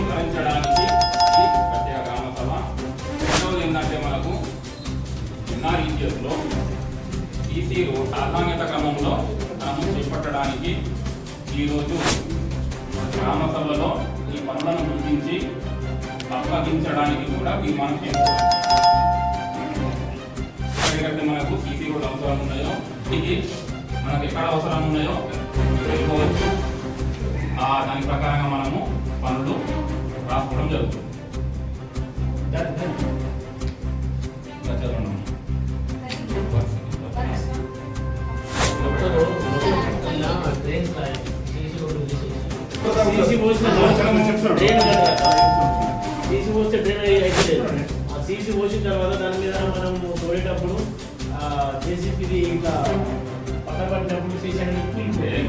బహిష్కరించడానికి ఈ ప్రత్యేక గ్రామ సభ. రెండవది ఏంటంటే మనకు ఎన్ఆర్ఈజీఎస్లో ఈసీలు ప్రాధాన్యత క్రమంలో మనము చేపట్టడానికి ఈరోజు గ్రామ సభలో ఈ పనులను గుర్తించి అప్పగించడానికి కూడా తీర్మానం చేసుకోవాలి. ఎక్కడైతే మనకు సీసీ రోడ్లు అవసరం ఉన్నాయో ఇది మనకు ఎక్కడ అవసరం ఉన్నాయో తెలుసుకోవచ్చు. దాని ప్రకారంగా మనము పనులు రాసుకోవడం జరుగుతుంది. సీసీ పోసిన తర్వాత దాని మీద మనం తోడేటప్పుడు జేసీపీ ఇట్లా పక్కన పట్టినప్పుడు సీసీ అనేది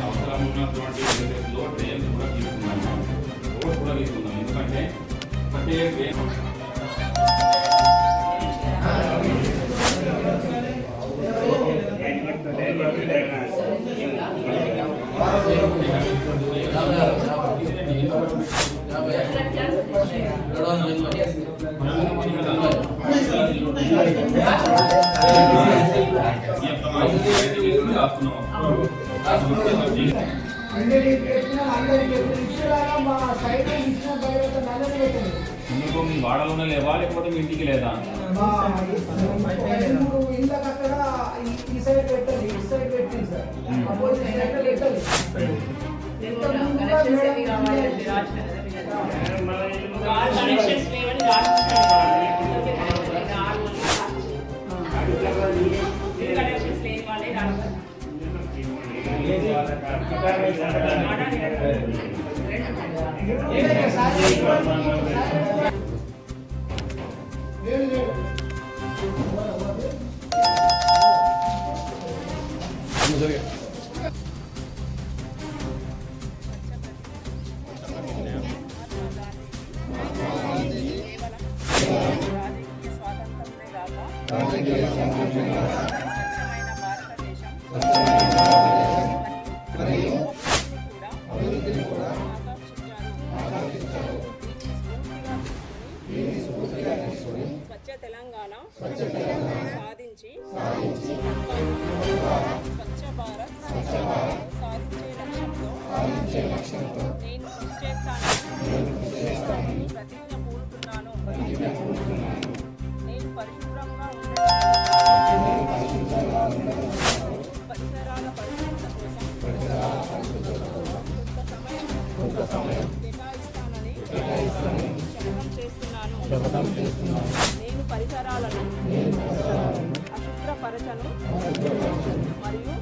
అవసరం ఉన్నటువంటి లో ట్రైన్ కూడా తీసుకున్నాము, రోడ్ కూడా తీసుకున్నాం. ఎందుకంటే ప్రత్యేక ఎందుకు మీ వాడలోనే లేవా లేకపోతే మీ ఇంటికి లేదా? స్వచ్ఛ తెలంగాణ సాధించి స్వచ్ఛ భారత్ సాధించే లక్ష్యంతో నేను కృషి చేస్తానని ప్రతిజ్ఞ పూనుతున్నాను. నేను పరిశుభ్రంగా పరిసరాల పరిశుభ్రత కోసం కొంత సమయం కేటాయిస్తానని శపథం చేస్తున్నాను. నేను పరిసరాలను అశుభ్రపరచను మరియు